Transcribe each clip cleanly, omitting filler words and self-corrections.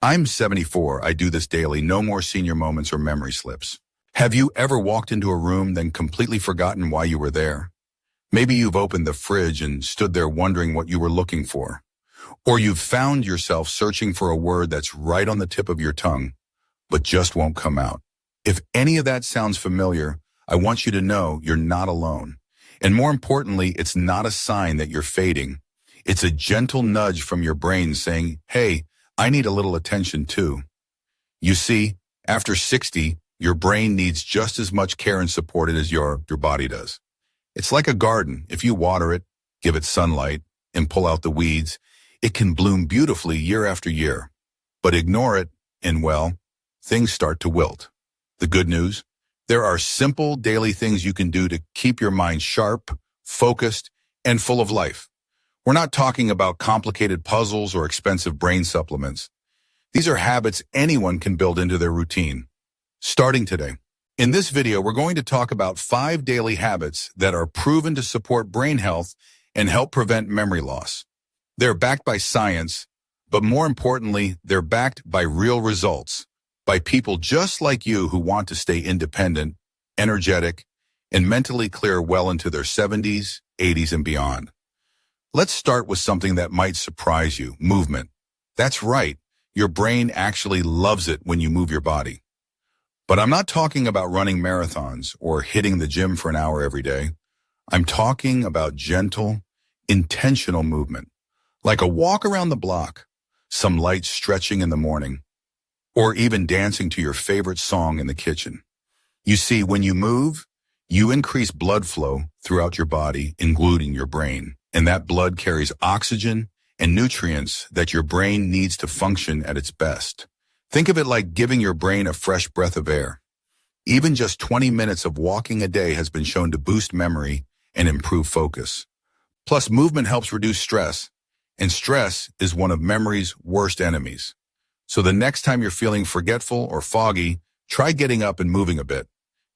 I'm 74. I do this daily. No more senior moments or memory slips. Have you ever walked into a room then completely forgotten why you were there? Maybe you've opened the fridge and stood there wondering what you were looking for. Or you've found yourself searching for a word that's right on the tip of your tongue, but just won't come out. If any of that sounds familiar, I want you to know you're not alone. And more importantly, it's not a sign that you're fading. It's a gentle nudge from your brain saying, hey, I need a little attention too. You see, after 60, your brain needs just as much care and support as your body does. It's like a garden. If you water it, give it sunlight, and pull out the weeds, it can bloom beautifully year after year. But ignore it, and well, things start to wilt. The good news? There are simple daily things you can do to keep your mind sharp, focused, and full of life. We're not talking about complicated puzzles or expensive brain supplements. These are habits anyone can build into their routine. Starting today. In this video, we're going to talk about 5 daily habits that are proven to support brain health and help prevent memory loss. They're backed by science, but more importantly, they're backed by real results, by people just like you who want to stay independent, energetic, and mentally clear well into their 70s, 80s, and beyond. Let's start with something that might surprise you, movement. That's right, your brain actually loves it when you move your body. But I'm not talking about running marathons or hitting the gym for an hour every day. I'm talking about gentle, intentional movement, like a walk around the block, some light stretching in the morning, or even dancing to your favorite song in the kitchen. You see, when you move, you increase blood flow throughout your body, including your brain, and that blood carries oxygen and nutrients that your brain needs to function at its best. Think of it like giving your brain a fresh breath of air. Even just 20 minutes of walking a day has been shown to boost memory and improve focus. Plus, movement helps reduce stress, and stress is one of memory's worst enemies. So the next time you're feeling forgetful or foggy, try getting up and moving a bit.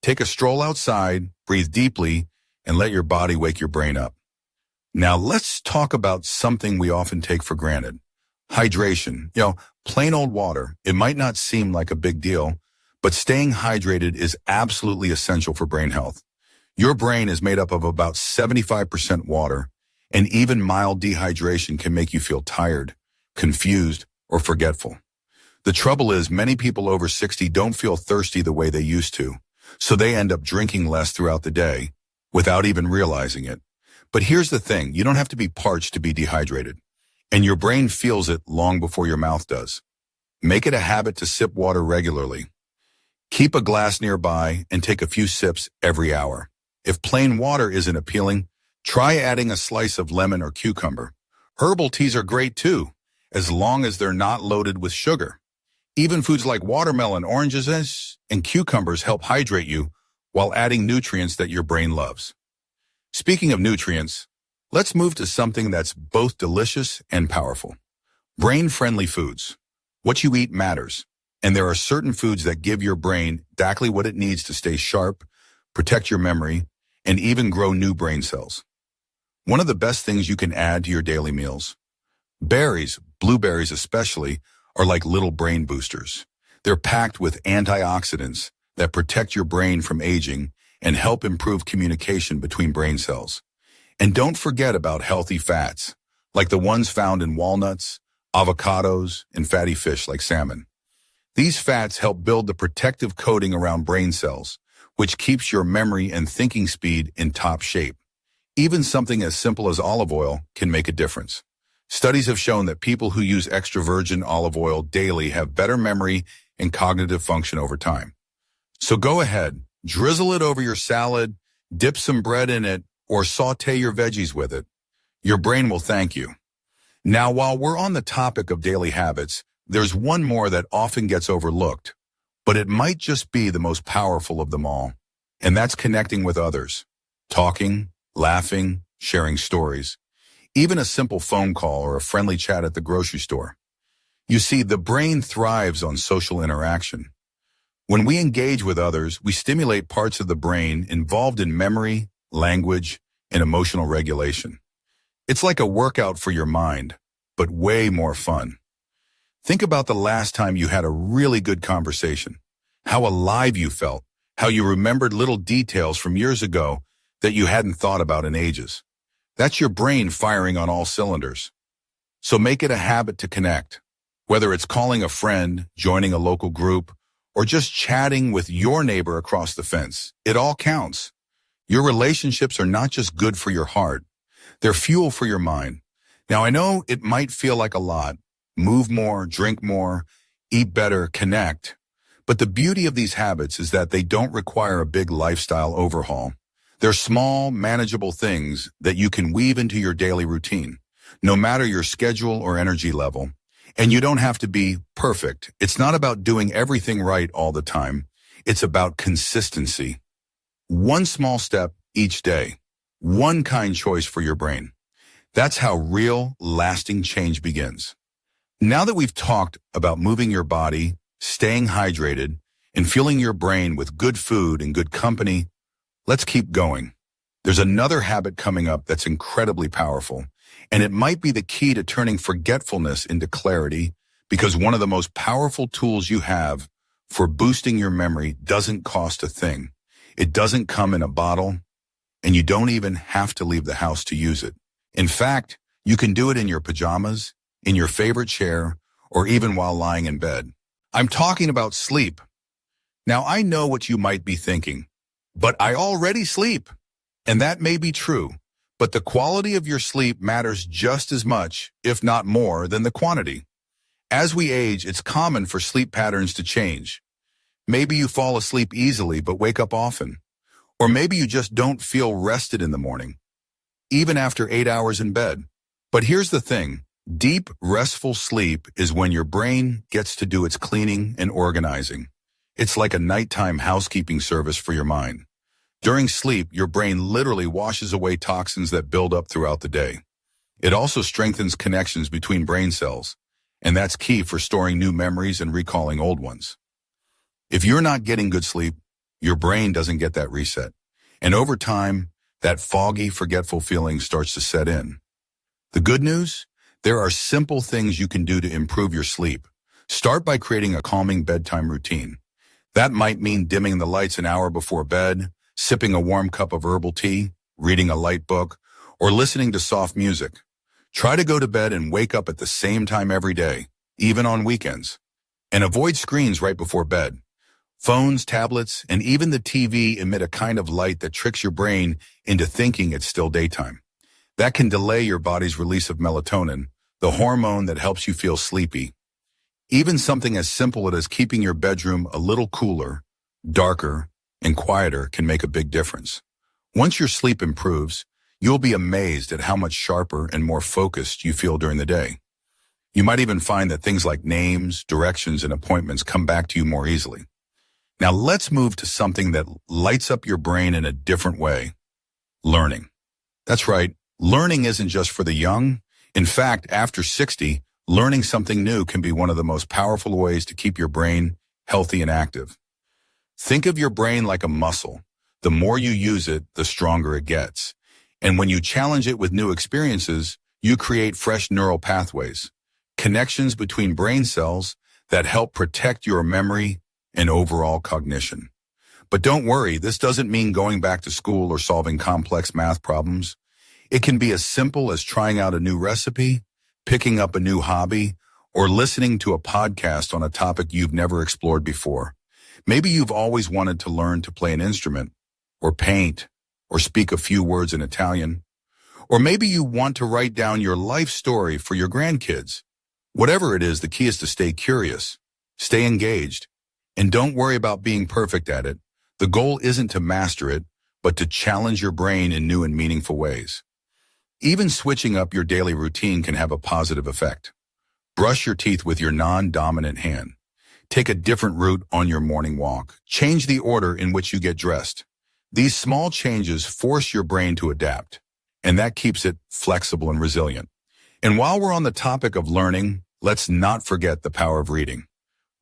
Take a stroll outside, breathe deeply, and let your body wake your brain up. Now let's talk about something we often take for granted. Hydration. Plain old water. It might not seem like a big deal, but staying hydrated is absolutely essential for brain health. Your brain is made up of about 75% water, and even mild dehydration can make you feel tired, confused, or forgetful. The trouble is, many people over 60 don't feel thirsty the way they used to, so they end up drinking less throughout the day without even realizing it. But here's the thing, you don't have to be parched to be dehydrated, and your brain feels it long before your mouth does. Make it a habit to sip water regularly. Keep a glass nearby and take a few sips every hour. If plain water isn't appealing, try adding a slice of lemon or cucumber. Herbal teas are great too, as long as they're not loaded with sugar. Even foods like watermelon, oranges, and cucumbers help hydrate you while adding nutrients that your brain loves. Speaking of nutrients, let's move to something that's both delicious and powerful. Brain-friendly foods. What you eat matters, and there are certain foods that give your brain exactly what it needs to stay sharp, protect your memory, and even grow new brain cells. One of the best things you can add to your daily meals. Berries, blueberries especially, are like little brain boosters. They're packed with antioxidants that protect your brain from aging and help improve communication between brain cells. And don't forget about healthy fats, like the ones found in walnuts, avocados, and fatty fish like salmon. These fats help build the protective coating around brain cells, which keeps your memory and thinking speed in top shape. Even something as simple as olive oil can make a difference. Studies have shown that people who use extra virgin olive oil daily have better memory and cognitive function over time. So go ahead, drizzle it over your salad, dip some bread in it, or saute your veggies with it. Your brain will thank you. Now, while we're on the topic of daily habits, there's one more that often gets overlooked, but it might just be the most powerful of them all, and that's connecting with others. Talking, laughing, sharing stories. Even a simple phone call or a friendly chat at the grocery store. You see, the brain thrives on social interaction. When we engage with others, we stimulate parts of the brain involved in memory, language, and emotional regulation. It's like a workout for your mind, but way more fun. Think about the last time you had a really good conversation, how alive you felt, how you remembered little details from years ago that you hadn't thought about in ages. That's your brain firing on all cylinders. So make it a habit to connect. Whether it's calling a friend, joining a local group, or just chatting with your neighbor across the fence, it all counts. Your relationships are not just good for your heart, they're fuel for your mind. Now, I know it might feel like a lot. Move more, drink more, eat better, connect. But the beauty of these habits is that they don't require a big lifestyle overhaul. They're small, manageable things that you can weave into your daily routine, no matter your schedule or energy level. And you don't have to be perfect. It's not about doing everything right all the time. It's about consistency. One small step each day. One kind choice for your brain. That's how real, lasting change begins. Now that we've talked about moving your body, staying hydrated, and fueling your brain with good food and good company, let's keep going. There's another habit coming up that's incredibly powerful, and it might be the key to turning forgetfulness into clarity, because one of the most powerful tools you have for boosting your memory doesn't cost a thing. It doesn't come in a bottle, and you don't even have to leave the house to use it. In fact, you can do it in your pajamas, in your favorite chair, or even while lying in bed. I'm talking about sleep. Now, I know what you might be thinking, but I already sleep. And that may be true, but the quality of your sleep matters just as much, if not more, than the quantity. As we age, it's common for sleep patterns to change. Maybe you fall asleep easily but wake up often. Or maybe you just don't feel rested in the morning, even after 8 hours in bed. But here's the thing. Deep, restful sleep is when your brain gets to do its cleaning and organizing. It's like a nighttime housekeeping service for your mind. During sleep, your brain literally washes away toxins that build up throughout the day. It also strengthens connections between brain cells, and that's key for storing new memories and recalling old ones. If you're not getting good sleep, your brain doesn't get that reset. And over time, that foggy, forgetful feeling starts to set in. The good news? There are simple things you can do to improve your sleep. Start by creating a calming bedtime routine. That might mean dimming the lights an hour before bed, sipping a warm cup of herbal tea, reading a light book, or listening to soft music. Try to go to bed and wake up at the same time every day, even on weekends. And avoid screens right before bed. Phones, tablets, and even the TV emit a kind of light that tricks your brain into thinking it's still daytime. That can delay your body's release of melatonin, the hormone that helps you feel sleepy. Even something as simple as keeping your bedroom a little cooler, darker, and quieter can make a big difference. Once your sleep improves, you'll be amazed at how much sharper and more focused you feel during the day. You might even find that things like names, directions, and appointments come back to you more easily. Now let's move to something that lights up your brain in a different way. Learning. That's right. Learning isn't just for the young. In fact, after 60, learning something new can be one of the most powerful ways to keep your brain healthy and active. Think of your brain like a muscle. The more you use it, the stronger it gets. And when you challenge it with new experiences, you create fresh neural pathways, connections between brain cells that help protect your memory and overall cognition. But don't worry, this doesn't mean going back to school or solving complex math problems. It can be as simple as trying out a new recipe, picking up a new hobby, or listening to a podcast on a topic you've never explored before. Maybe you've always wanted to learn to play an instrument, or paint, or speak a few words in Italian. Or maybe you want to write down your life story for your grandkids. Whatever it is, the key is to stay curious, stay engaged, and don't worry about being perfect at it. The goal isn't to master it, but to challenge your brain in new and meaningful ways. Even switching up your daily routine can have a positive effect. Brush your teeth with your non-dominant hand. Take a different route on your morning walk. Change the order in which you get dressed. These small changes force your brain to adapt, and that keeps it flexible and resilient. And while we're on the topic of learning, let's not forget the power of reading.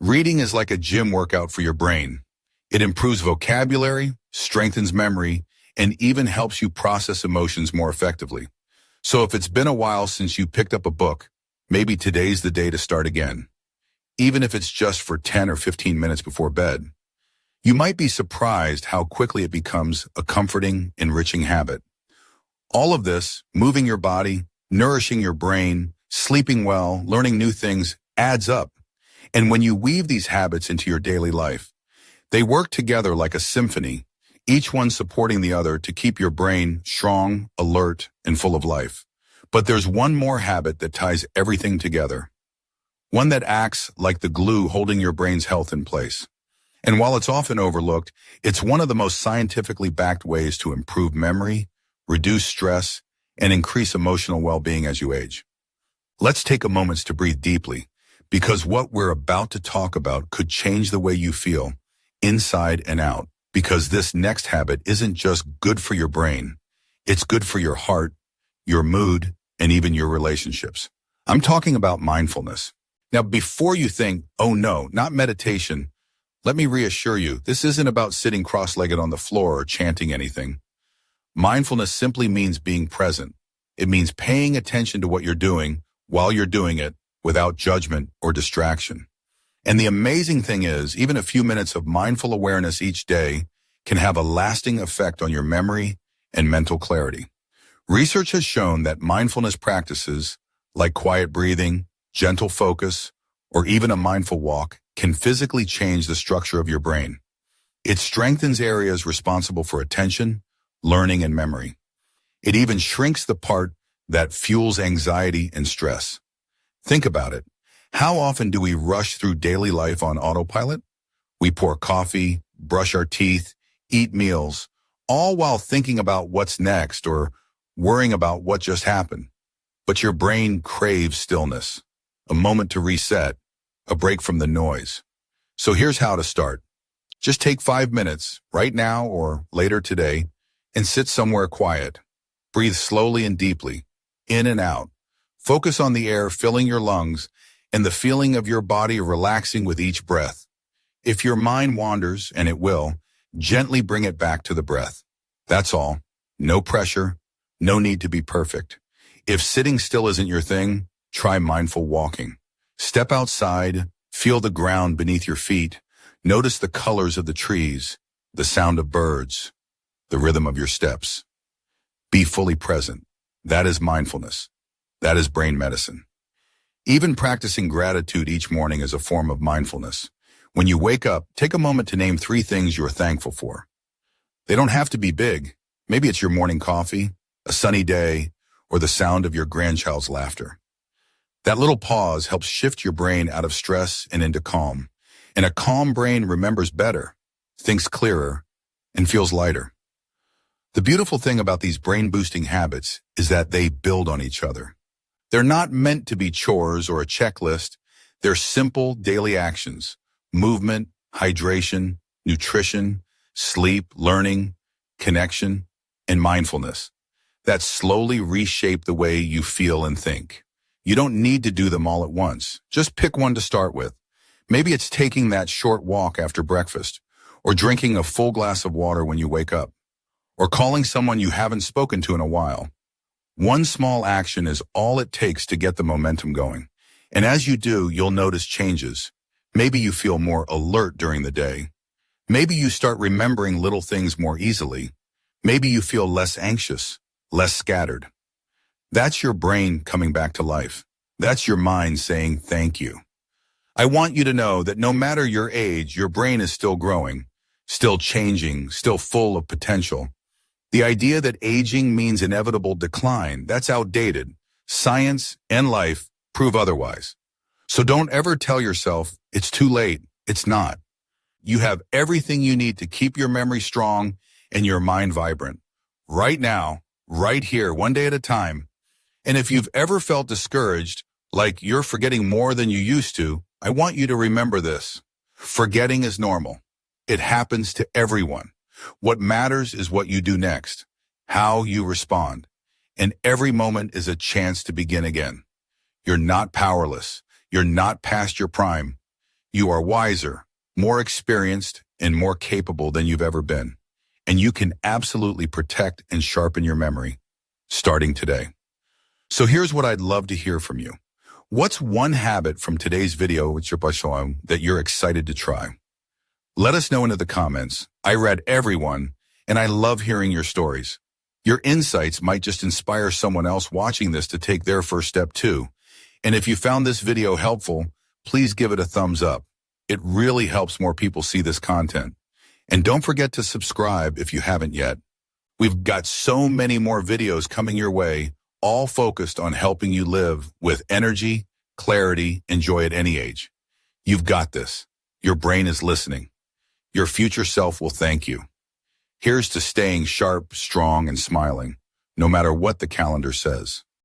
Reading is like a gym workout for your brain. It improves vocabulary, strengthens memory, and even helps you process emotions more effectively. So if it's been a while since you picked up a book, maybe today's the day to start again. even if it's just for 10 or 15 minutes before bed. You might be surprised how quickly it becomes a comforting, enriching habit. All of this, moving your body, nourishing your brain, sleeping well, learning new things, adds up. And when you weave these habits into your daily life, they work together like a symphony, each one supporting the other to keep your brain strong, alert, and full of life. But there's one more habit that ties everything together. One that acts like the glue holding your brain's health in place. And while it's often overlooked, it's one of the most scientifically backed ways to improve memory, reduce stress, and increase emotional well-being as you age. Let's take a moment to breathe deeply, because what we're about to talk about could change the way you feel, inside and out. Because this next habit isn't just good for your brain, it's good for your heart, your mood, and even your relationships. I'm talking about mindfulness. Now, before you think, oh no, not meditation, let me reassure you, this isn't about sitting cross-legged on the floor or chanting anything. Mindfulness simply means being present. It means paying attention to what you're doing while you're doing it without judgment or distraction. And the amazing thing is, even a few minutes of mindful awareness each day can have a lasting effect on your memory and mental clarity. Research has shown that mindfulness practices like quiet breathing, gentle focus, or even a mindful walk can physically change the structure of your brain. It strengthens areas responsible for attention, learning, and memory. It even shrinks the part that fuels anxiety and stress. Think about it. How often do we rush through daily life on autopilot? We pour coffee, brush our teeth, eat meals, all while thinking about what's next or worrying about what just happened. But your brain craves stillness, a moment to reset, a break from the noise. So here's how to start. Just take 5 minutes, right now or later today, and sit somewhere quiet. Breathe slowly and deeply, in and out. Focus on the air filling your lungs and the feeling of your body relaxing with each breath. If your mind wanders, and it will, gently bring it back to the breath. That's all. No pressure, no need to be perfect. If sitting still isn't your thing, try mindful walking. Step outside, feel the ground beneath your feet, notice the colors of the trees, the sound of birds, the rhythm of your steps. Be fully present. That is mindfulness. That is brain medicine. Even practicing gratitude each morning is a form of mindfulness. When you wake up, take a moment to name 3 things you're thankful for. They don't have to be big. Maybe it's your morning coffee, a sunny day, or the sound of your grandchild's laughter. That little pause helps shift your brain out of stress and into calm. And a calm brain remembers better, thinks clearer, and feels lighter. The beautiful thing about these brain-boosting habits is that they build on each other. They're not meant to be chores or a checklist. They're simple daily actions: movement, hydration, nutrition, sleep, learning, connection, and mindfulness that slowly reshape the way you feel and think. You don't need to do them all at once. Just pick one to start with. Maybe it's taking that short walk after breakfast, or drinking a full glass of water when you wake up, or calling someone you haven't spoken to in a while. One small action is all it takes to get the momentum going. And as you do, you'll notice changes. Maybe you feel more alert during the day. Maybe you start remembering little things more easily. Maybe you feel less anxious, less scattered. That's your brain coming back to life. That's your mind saying thank you. I want you to know that no matter your age, your brain is still growing, still changing, still full of potential. The idea that aging means inevitable decline, that's outdated. Science and life prove otherwise. So don't ever tell yourself, it's too late. It's not. You have everything you need to keep your memory strong and your mind vibrant. Right now, right here, one day at a time. And if you've ever felt discouraged, like you're forgetting more than you used to, I want you to remember this. Forgetting is normal. It happens to everyone. What matters is what you do next, how you respond. And every moment is a chance to begin again. You're not powerless. You're not past your prime. You are wiser, more experienced, and more capable than you've ever been. And you can absolutely protect and sharpen your memory, starting today. So here's what I'd love to hear from you. What's one habit from today's video with your Bashoam that you're excited to try? Let us know in the comments. I read everyone, and I love hearing your stories. Your insights might just inspire someone else watching this to take their first step too. And if you found this video helpful, please give it a thumbs up. It really helps more people see this content. And don't forget to subscribe if you haven't yet. We've got so many more videos coming your way, all focused on helping you live with energy, clarity, and joy at any age. You've got this. Your brain is listening. Your future self will thank you. Here's to staying sharp, strong, and smiling, no matter what the calendar says.